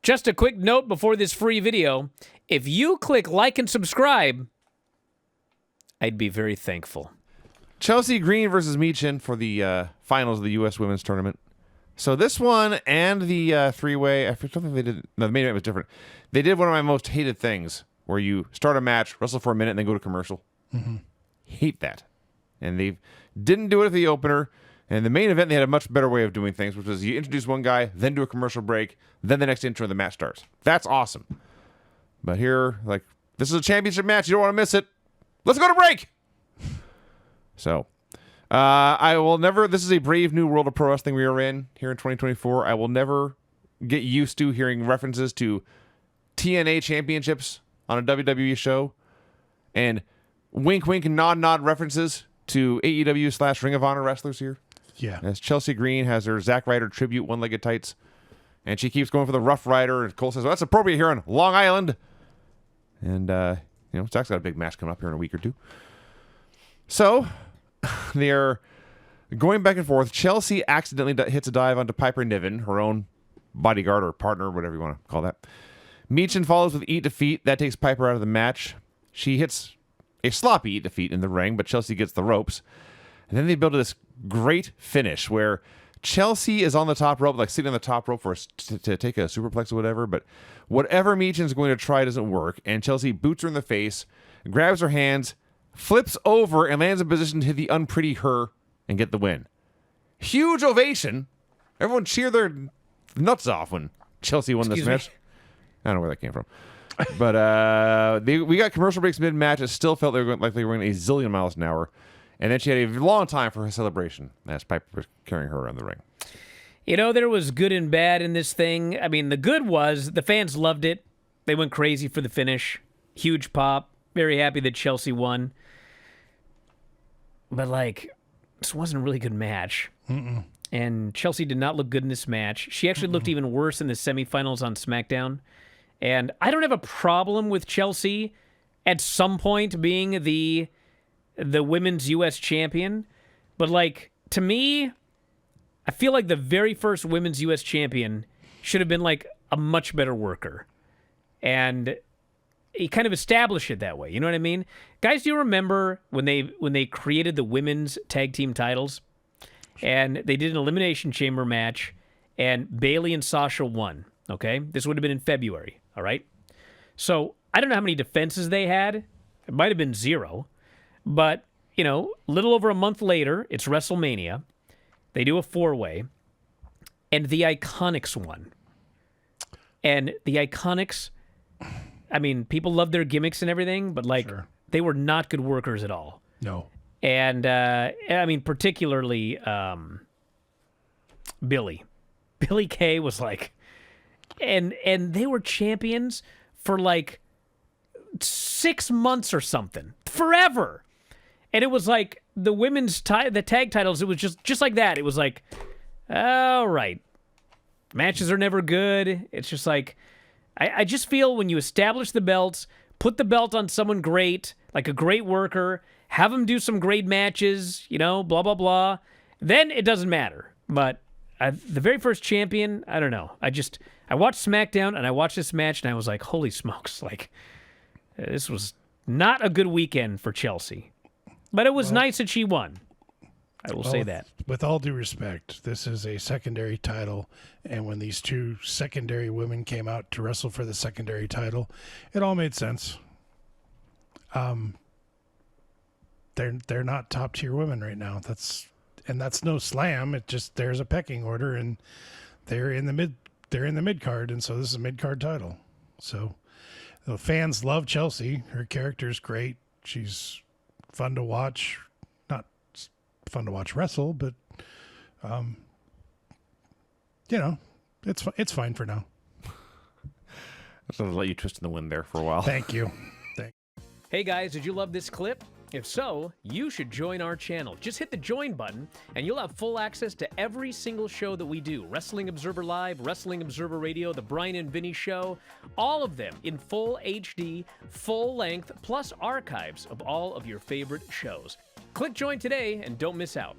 Just a quick note before this free video. If you click like and subscribe, I'd be very thankful. Chelsea Green versus Michin for the finals of the U.S. Women's Tournament. So this one and the three-way, I don't think they did, no, the main event was different. They did one of my most hated things, where you start a match, wrestle for a minute, and then go to commercial. Mm-hmm. Hate that. And they didn't do it at the opener. And the main event, they had a much better way of doing things, which was you introduce one guy, then do a commercial break, then the next intro, and the match starts. That's awesome. But here, like, this is a championship match. You don't want to miss it. Let's go to break. So, I will never, this is a brave new world of pro wrestling we are in here in 2024. I will never get used to hearing references to TNA championships on a WWE show and wink, wink, and nod, nod references to AEW / Ring of Honor wrestlers here. Yeah. As Chelsea Green has her Zack Ryder tribute one-legged tights, and she keeps going for the Rough Rider, and Cole says, well, that's appropriate here on Long Island. And, Zack's got a big match coming up here in a week or two. So, they're going back and forth. Chelsea accidentally hits a dive onto Piper Niven, her own bodyguard or partner, whatever you want to call that. Michin follows with Eat Defeat. That takes Piper out of the match. She hits a sloppy Eat Defeat in the ring, but Chelsea gets the ropes. And then they build this great finish where Chelsea is on the top rope, like sitting on the top rope for to take a superplex or whatever, but whatever Michin's going to try doesn't work, and Chelsea boots her in the face, grabs her hands, flips over, and lands in position to hit the unpretty her and get the win. Huge ovation. Everyone cheered their nuts off when Chelsea won this match. I don't know where that came from. But we got commercial breaks mid-match. It still felt they were going a zillion miles an hour. And then she had a long time for her celebration as Piper was carrying her around the ring. You know, there was good and bad in this thing. I mean, the good was the fans loved it. They went crazy for the finish. Huge pop. Very happy that Chelsea won. But, this wasn't a really good match. Mm-mm. And Chelsea did not look good in this match. She actually looked even worse in the semifinals on SmackDown. And I don't have a problem with Chelsea at some point being the women's U.S. champion. But, to me, I feel like the very first women's U.S. champion should have been, a much better worker. And he kind of established it that way. You know what I mean? Guys, do you remember when they created the women's tag team titles? And they did an Elimination Chamber match, and Bayley and Sasha won. Okay? This would have been in February. All right? So, I don't know how many defenses they had. It might have been 0. But, little over a month later, it's WrestleMania. They do a 4-way, and the Iconics won. And the Iconics, I mean, people love their gimmicks and everything, but, sure, they were not good workers at all. No. And, I mean, particularly Billy. Billy Kay was and they were champions for 6 months or something. Forever. And it was the women's the tag titles, it was just like that. It was all right. Matches are never good. It's just I just feel when you establish the belts, put the belt on someone great, like a great worker, have them do some great matches, blah, blah, blah, then it doesn't matter. But the very first champion, I don't know. I watched SmackDown and I watched this match and I was like, holy smokes, this was not a good weekend for Chelsea. But it was nice that she won. I will say that. With all due respect, this is a secondary title, and when these two secondary women came out to wrestle for the secondary title, it all made sense. They're not top tier women right now. That's no slam. It just there's a pecking order, and they're in the mid card, and so this is a mid card title. So the fans love Chelsea. Her character's great. She's fun to watch. Not fun to watch wrestle, but it's fine for now. I just want to let you twist in the wind there for a while. Thank you. Hey guys, did you love this clip? If so, you should join our channel. Just hit the join button, and you'll have full access to every single show that we do. Wrestling Observer Live, Wrestling Observer Radio, The Bryan Vinny Show, all of them in full HD, full length, plus archives of all of your favorite shows. Click join today and don't miss out.